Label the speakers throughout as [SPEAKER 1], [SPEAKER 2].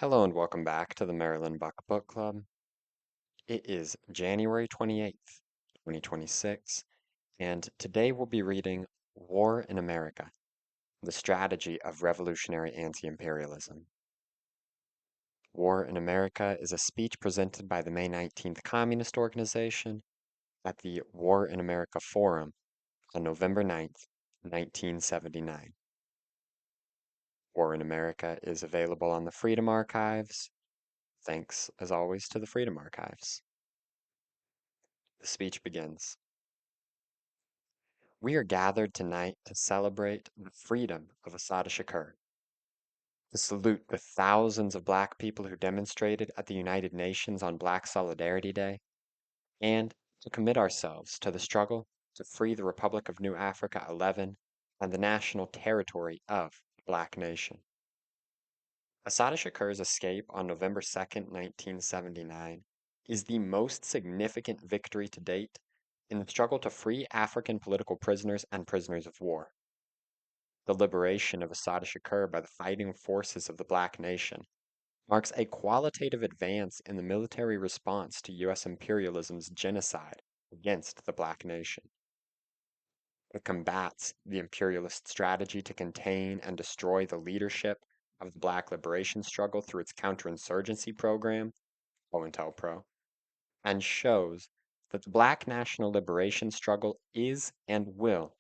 [SPEAKER 1] Hello and welcome back to the Maryland Buck Book Club. It is January 28th, 2026, and today we'll be reading War in America, the Strategy of Revolutionary Anti-Imperialism. War in America is a speech presented by the May 19th Communist Organization at the War in America Forum on November 9th, 1979. War in America is available on the Freedom Archives. Thanks, as always, to the Freedom Archives. The speech begins. We are gathered tonight to celebrate the freedom of Assata Shakur, to salute the thousands of Black people who demonstrated at the United Nations on Black Solidarity Day, and to commit ourselves to the struggle to free the Republic of New Africa 11 and the national territory of the Black nation. Assata Shakur's escape on November 2nd, 1979, is the most significant victory to date in the struggle to free African political prisoners and prisoners of war. The liberation of Assata Shakur by the fighting forces of the Black nation marks a qualitative advance in the military response to U.S. imperialism's genocide against the Black nation. It combats the imperialist strategy to contain and destroy the leadership of the Black liberation struggle through its counterinsurgency program, COINTELPRO, and shows that the Black national liberation struggle is and will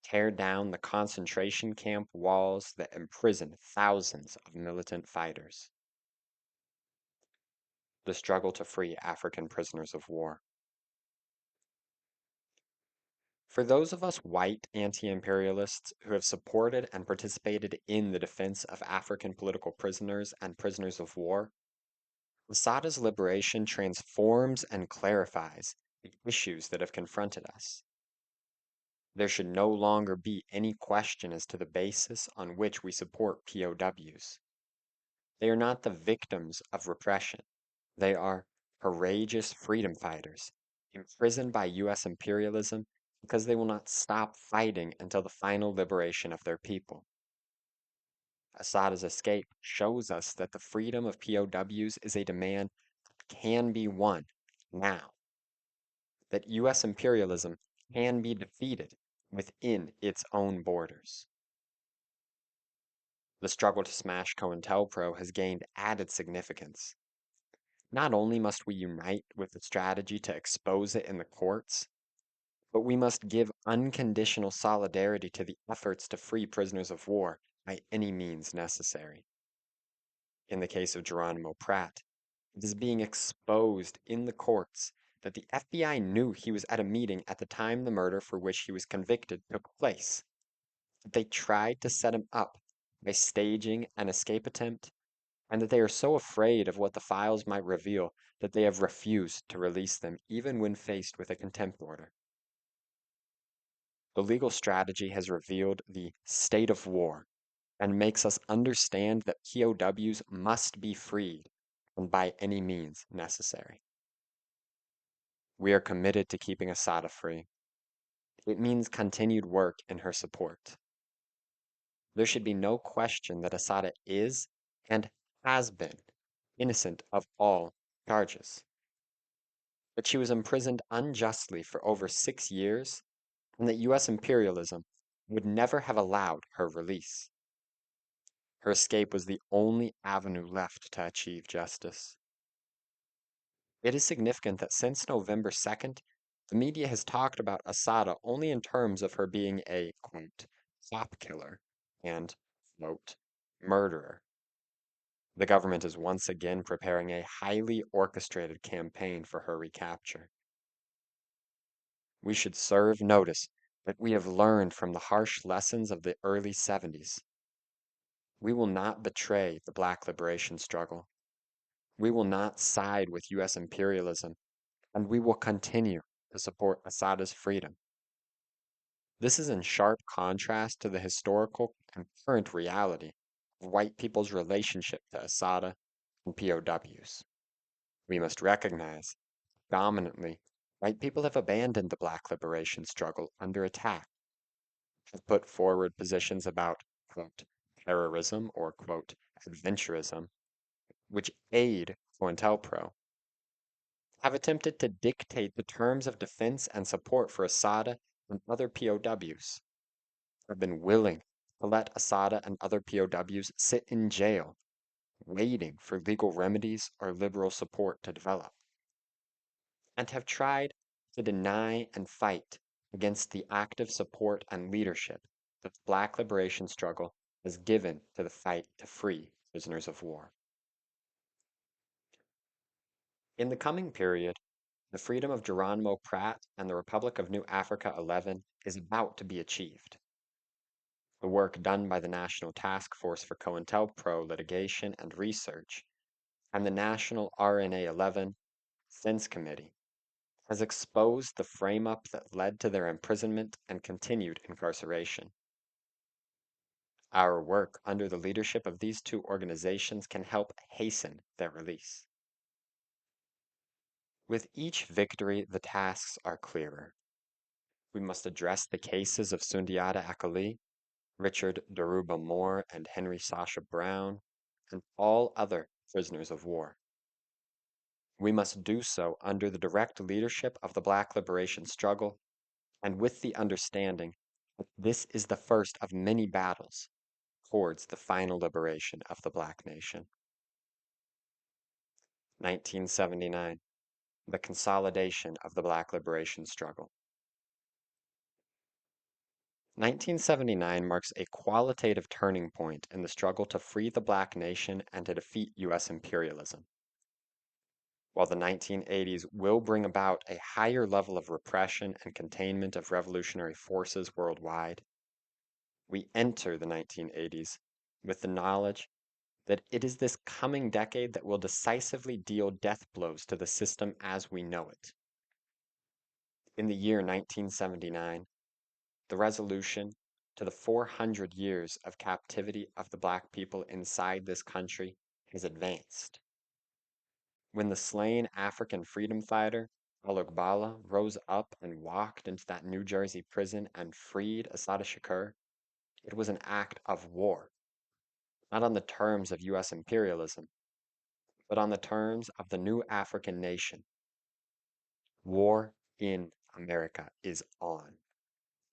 [SPEAKER 1] tear down the concentration camp walls that imprison thousands of militant fighters. The struggle to free African prisoners of war. For those of us white anti-imperialists who have supported and participated in the defense of African political prisoners and prisoners of war, Assata's liberation transforms and clarifies the issues that have confronted us. There should no longer be any question as to the basis on which we support POWs. They are not the victims of repression. They are courageous freedom fighters, imprisoned by U.S. imperialism because they will not stop fighting until the final liberation of their people. Assata's escape shows us that the freedom of POWs is a demand that can be won now, that U.S. imperialism can be defeated within its own borders. The struggle to smash COINTELPRO has gained added significance. Not only must we unite with the strategy to expose it in the courts, but we must give unconditional solidarity to the efforts to free prisoners of war by any means necessary. In the case of Geronimo Pratt, it is being exposed in the courts that the FBI knew he was at a meeting at the time the murder for which he was convicted took place. That they tried to set him up by staging an escape attempt, and that they are so afraid of what the files might reveal that they have refused to release them even when faced with a contempt order. The legal strategy has revealed the state of war and makes us understand that POWs must be freed and by any means necessary. We are committed to keeping Assata free. It means continued work in her support. There should be no question that Assata is and has been innocent of all charges. But she was imprisoned unjustly for over 6 years, and that U.S. imperialism would never have allowed her release. Her escape was the only avenue left to achieve justice. It is significant that since November 2nd, the media has talked about Assata only in terms of her being a, quote, cop killer and, quote, murderer. The government is once again preparing a highly orchestrated campaign for her recapture. We should serve notice that we have learned from the harsh lessons of the early 70s. We will not betray the Black liberation struggle. We will not side with U.S. imperialism, and we will continue to support Assata's freedom. This is in sharp contrast to the historical and current reality of white people's relationship to Assata and POWs. We must recognize, dominantly, white people have abandoned the Black liberation struggle under attack, have put forward positions about, quote, terrorism or, quote, adventurism, which aid COINTELPRO, have attempted to dictate the terms of defense and support for Assata and other POWs, have been willing to let Assata and other POWs sit in jail, waiting for legal remedies or liberal support to develop, and have tried to deny and fight against the active support and leadership that the Black liberation struggle has given to the fight to free prisoners of war. In the coming period, the freedom of Geronimo Pratt and the Republic of New Africa 11 is about to be achieved. The work done by the National Task Force for COINTELPRO Litigation and Research and the National RNA 11 Defense Committee has exposed the frame-up that led to their imprisonment and continued incarceration. Our work under the leadership of these two organizations can help hasten their release. With each victory, the tasks are clearer. We must address the cases of Sundiata Acoli, Richard Dhoruba Moore, and Henry Sasha Brown, and all other prisoners of war. We must do so under the direct leadership of the Black liberation struggle and with the understanding that this is the first of many battles towards the final liberation of the Black nation. 1979, the consolidation of the Black liberation struggle. 1979 marks a qualitative turning point in the struggle to free the Black nation and to defeat U.S. imperialism. While the 1980s will bring about a higher level of repression and containment of revolutionary forces worldwide, we enter the 1980s with the knowledge that it is this coming decade that will decisively deal death blows to the system as we know it. In the year 1979, the resolution to the 400 years of captivity of the Black people inside this country is advanced. When the slain African freedom fighter, Alogbala, rose up and walked into that New Jersey prison and freed Assata Shakur, it was an act of war, not on the terms of U.S. imperialism, but on the terms of the new African nation. War in America is on,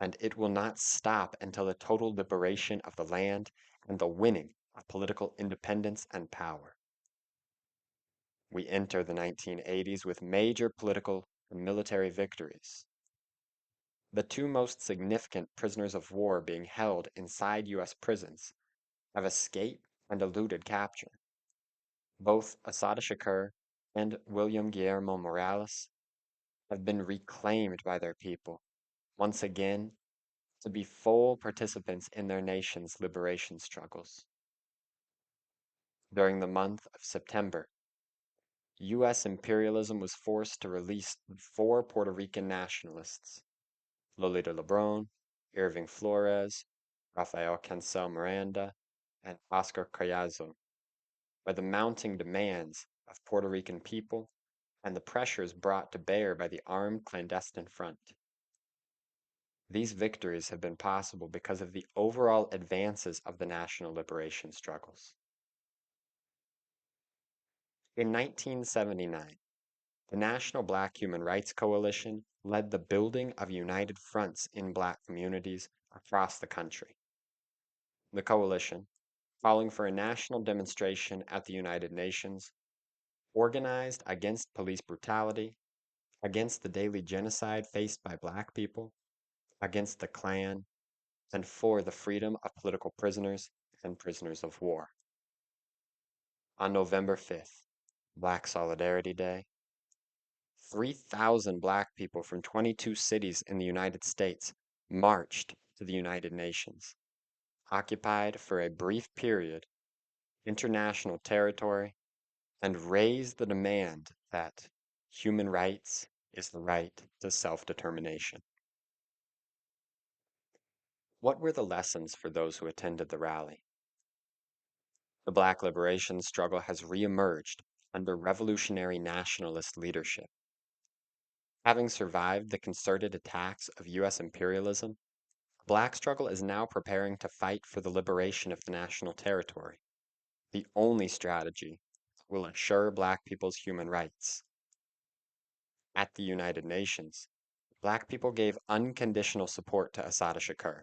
[SPEAKER 1] and it will not stop until the total liberation of the land and the winning of political independence and power. We enter the 1980s with major political and military victories. The two most significant prisoners of war being held inside U.S. prisons have escaped and eluded capture. Both Assata Shakur and William Guillermo Morales have been reclaimed by their people, once again, to be full participants in their nation's liberation struggles. During the month of September, U.S. imperialism was forced to release 4 Puerto Rican nationalists, Lolita Lebron, Irving Flores, Rafael Cancel Miranda, and Oscar Collazo, by the mounting demands of Puerto Rican people and the pressures brought to bear by the armed clandestine front. These victories have been possible because of the overall advances of the national liberation struggles. In 1979, the National Black Human Rights Coalition led the building of united fronts in Black communities across the country. The coalition, calling for a national demonstration at the United Nations, organized against police brutality, against the daily genocide faced by Black people, against the Klan, and for the freedom of political prisoners and prisoners of war. On November 5th, Black Solidarity Day, 3,000 Black people from 22 cities in the United States marched to the United Nations, occupied for a brief period international territory, and raised the demand that human rights is the right to self-determination. What were the lessons for those who attended the rally? The Black liberation struggle has reemerged under revolutionary nationalist leadership. Having survived the concerted attacks of U.S. imperialism, the Black struggle is now preparing to fight for the liberation of the national territory, the only strategy will ensure Black people's human rights. At the United Nations, Black people gave unconditional support to Assata Shakur.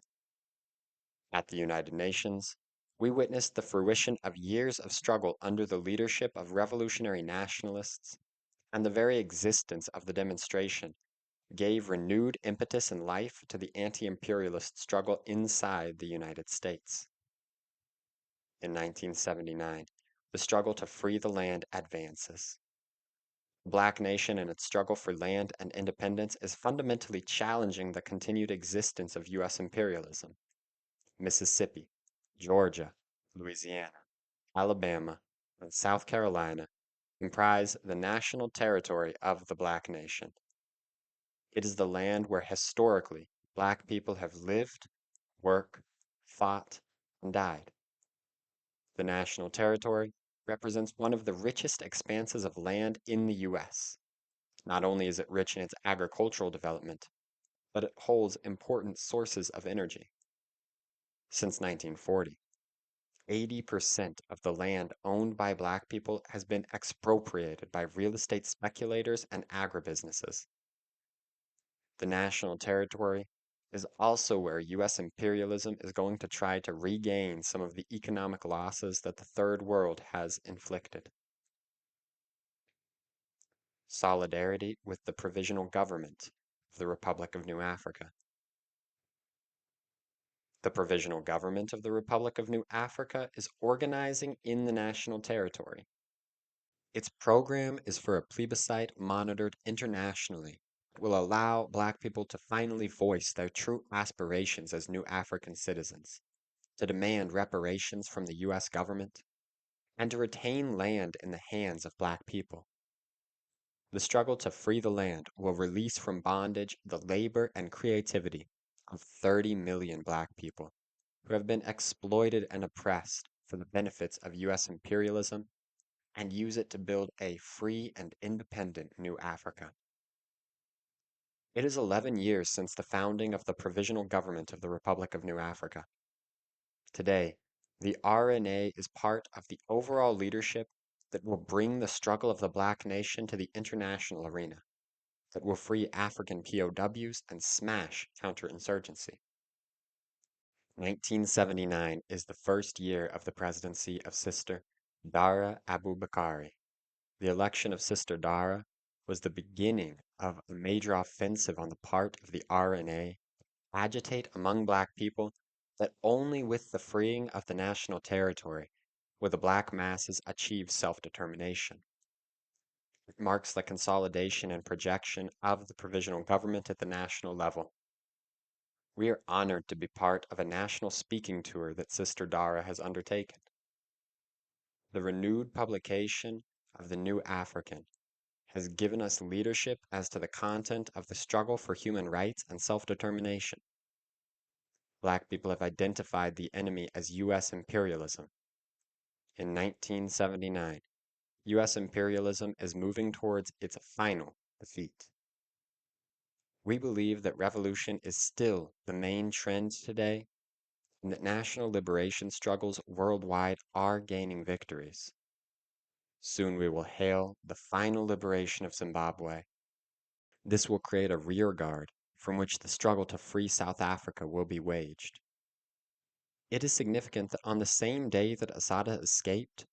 [SPEAKER 1] At the United Nations, we witnessed the fruition of years of struggle under the leadership of revolutionary nationalists, and the very existence of the demonstration gave renewed impetus and life to the anti-imperialist struggle inside the United States. In 1979, the struggle to free the land advances. The Black nation and its struggle for land and independence is fundamentally challenging the continued existence of U.S. imperialism. Mississippi, Georgia, Louisiana, Alabama, and South Carolina comprise the national territory of the Black nation. It is the land where historically Black people have lived, worked, fought, and died. The national territory represents one of the richest expanses of land in the U.S. Not only is it rich in its agricultural development, but it holds important sources of energy. Since 1940, 80% of the land owned by Black people has been expropriated by real estate speculators and agribusinesses. The national territory is also where U.S. imperialism is going to try to regain some of the economic losses that the Third World has inflicted. Solidarity with the Provisional Government of the Republic of New Africa. The Provisional Government of the Republic of New Africa is organizing in the national territory. Its program is for a plebiscite monitored internationally that will allow Black people to finally voice their true aspirations as new African citizens, to demand reparations from the U.S. government, and to retain land in the hands of Black people. The struggle to free the land will release from bondage the labor and creativity of 30 million Black people who have been exploited and oppressed for the benefits of U.S. imperialism and use it to build a free and independent new Africa. It is 11 years since the founding of the Provisional Government of the Republic of New Africa. Today, the RNA is part of the overall leadership that will bring the struggle of the Black nation to the international arena, that will free African POWs and smash counterinsurgency. 1979 is the first year of the presidency of Sister Dara Abubakari. The election of Sister Dara was the beginning of a major offensive on the part of the RNA to agitate among Black people that only with the freeing of the national territory will the Black masses achieve self-determination. It marks the consolidation and projection of the provisional government at the national level. We are honored to be part of a national speaking tour that Sister Dara has undertaken. The renewed publication of the New African has given us leadership as to the content of the struggle for human rights and self-determination. Black people have identified the enemy as U.S. imperialism. In 1979, U.S. imperialism is moving towards its final defeat. We believe that revolution is still the main trend today and that national liberation struggles worldwide are gaining victories. Soon we will hail the final liberation of Zimbabwe. This will create a rearguard from which the struggle to free South Africa will be waged. It is significant that on the same day that Assata escaped,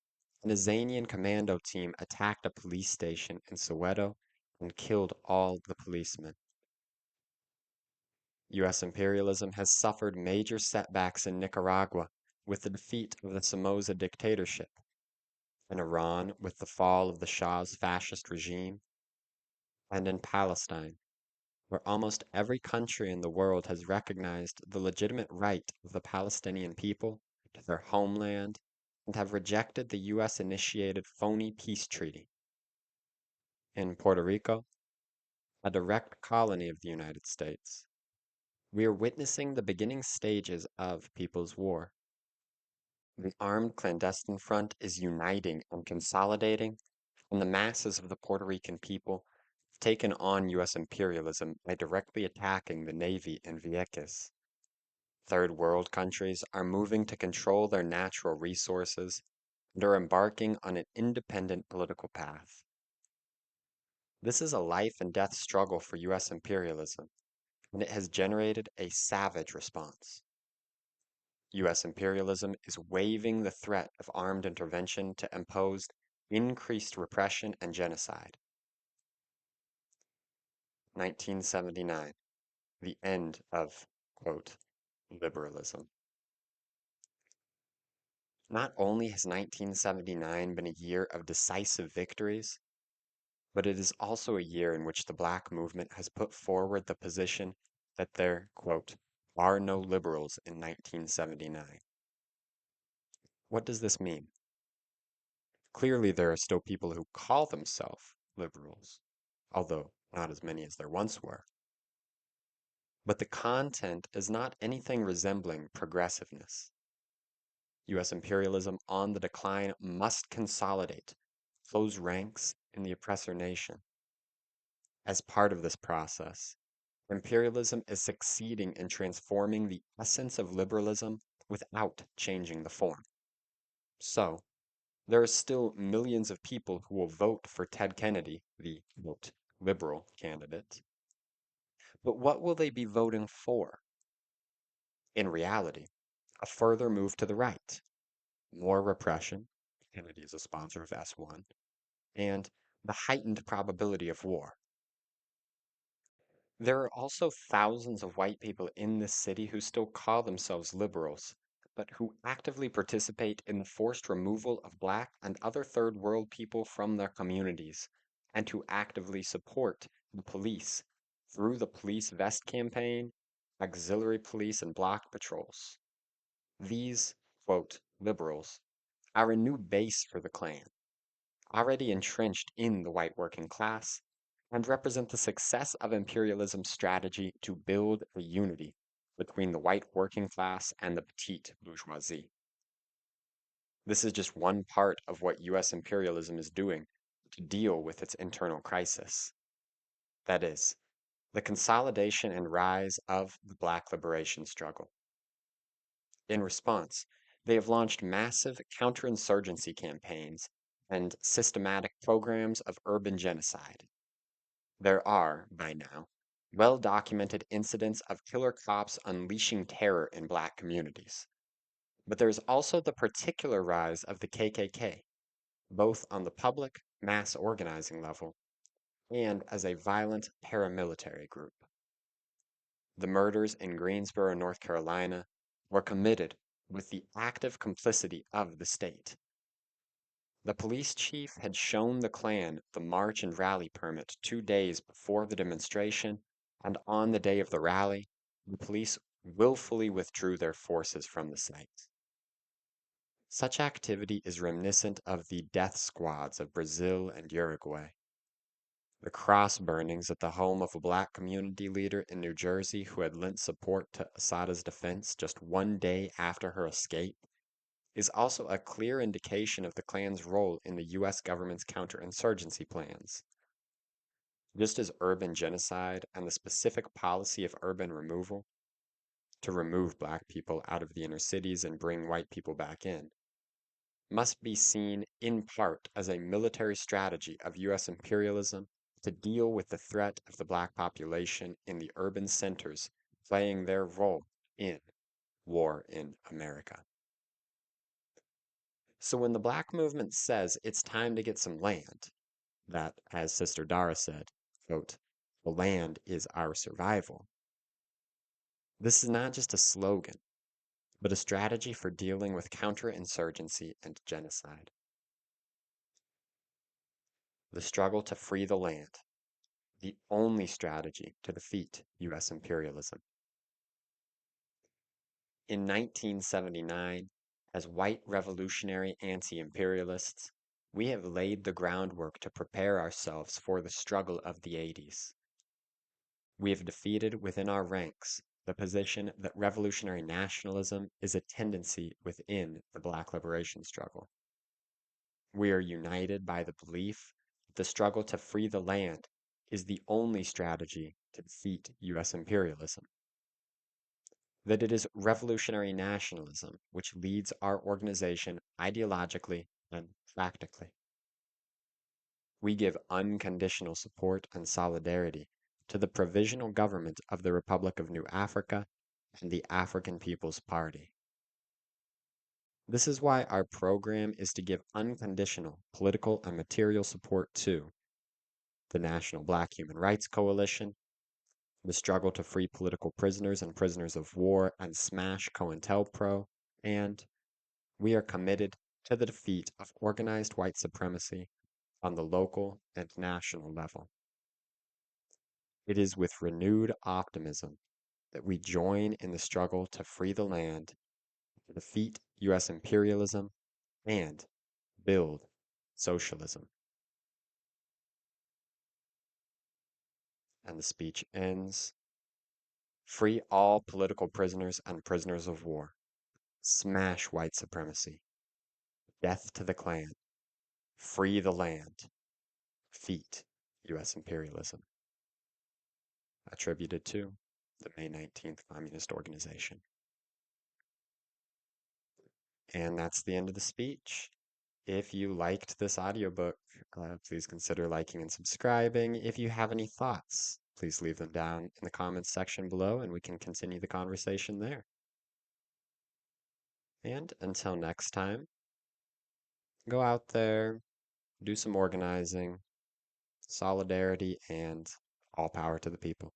[SPEAKER 1] an Azanian commando team attacked a police station in Soweto and killed all the policemen. U.S. imperialism has suffered major setbacks in Nicaragua with the defeat of the Somoza dictatorship, in Iran with the fall of the Shah's fascist regime, and in Palestine, where almost every country in the world has recognized the legitimate right of the Palestinian people to their homeland and have rejected the U.S.-initiated phony peace treaty. In Puerto Rico, a direct colony of the United States, we are witnessing the beginning stages of People's War. The armed clandestine front is uniting and consolidating, and the masses of the Puerto Rican people have taken on U.S. imperialism by directly attacking the Navy in Vieques. Third world countries are moving to control their natural resources and are embarking on an independent political path. This is a life and death struggle for U.S. imperialism, and it has generated a savage response. U.S. imperialism is waiving the threat of armed intervention to impose increased repression and genocide. 1979, the end of, quote, liberalism. Not only has 1979 been a year of decisive victories, but it is also a year in which the Black movement has put forward the position that there, quote, are no liberals in 1979. What does this mean? Clearly, there are still people who call themselves liberals, although not as many as there once were. But the content is not anything resembling progressiveness. U.S. imperialism on the decline must consolidate, close ranks in the oppressor nation. As part of this process, imperialism is succeeding in transforming the essence of liberalism without changing the form. So, there are still millions of people who will vote for Ted Kennedy, the quote, liberal candidate. But what will they be voting for? In reality, a further move to the right, more repression, Kennedy is a sponsor of S1, and the heightened probability of war. There are also thousands of white people in this city who still call themselves liberals, but who actively participate in the forced removal of Black and other third world people from their communities, and who actively support the police through the police vest campaign, auxiliary police, and block patrols. These, quote, liberals, are a new base for the Klan, already entrenched in the white working class, and represent the success of imperialism's strategy to build a unity between the white working class and the petite bourgeoisie. This is just one part of what U.S. imperialism is doing to deal with its internal crisis. That is, the consolidation and rise of the Black liberation struggle. In response, they have launched massive counterinsurgency campaigns and systematic programs of urban genocide. There are, by now, well documented incidents of killer cops unleashing terror in Black communities. But there is also the particular rise of the KKK, both on the public, mass organizing level and as a violent paramilitary group. The murders in Greensboro, North Carolina, were committed with the active complicity of the state. The police chief had shown the Klan the march and rally permit 2 days before the demonstration, and on the day of the rally, the police willfully withdrew their forces from the site. Such activity is reminiscent of the death squads of Brazil and Uruguay. The cross burnings at the home of a Black community leader in New Jersey who had lent support to Assata's defense just 1 day after her escape is also a clear indication of the Klan's role in the U.S. government's counterinsurgency plans. Just as urban genocide and the specific policy of urban removal, to remove Black people out of the inner cities and bring white people back in, must be seen in part as a military strategy of U.S. imperialism to deal with the threat of the Black population in the urban centers playing their role in war in America. So when the Black movement says it's time to get some land, that, as Sister Dara said, quote, the land is our survival, this is not just a slogan, but a strategy for dealing with counterinsurgency and genocide. The struggle to free the land, the only strategy to defeat U.S. imperialism. In 1979, as white revolutionary anti-imperialists, we have laid the groundwork to prepare ourselves for the struggle of the 80s. We have defeated within our ranks the position that revolutionary nationalism is a tendency within the Black liberation struggle. We are united by the belief that the struggle to free the land is the only strategy to defeat U.S. imperialism. That it is revolutionary nationalism which leads our organization ideologically and practically. We give unconditional support and solidarity to the Provisional Government of the Republic of New Africa and the African People's Party. This is why our program is to give unconditional political and material support to the National Black Human Rights Coalition, the struggle to free political prisoners and prisoners of war and smash COINTELPRO, and we are committed to the defeat of organized white supremacy on the local and national level. It is with renewed optimism that we join in the struggle to free the land, to defeat U.S. imperialism, and build socialism. And the speech ends. Free all political prisoners and prisoners of war. Smash white supremacy. Death to the Klan. Free the land. Defeat U.S. imperialism. Attributed to the May 19th Communist Organization. And that's the end of the speech. If you liked this audiobook, please consider liking and subscribing. If you have any thoughts, please leave them down in the comments section below and we can continue the conversation there. And until next time, go out there, do some organizing, solidarity, and all power to the people.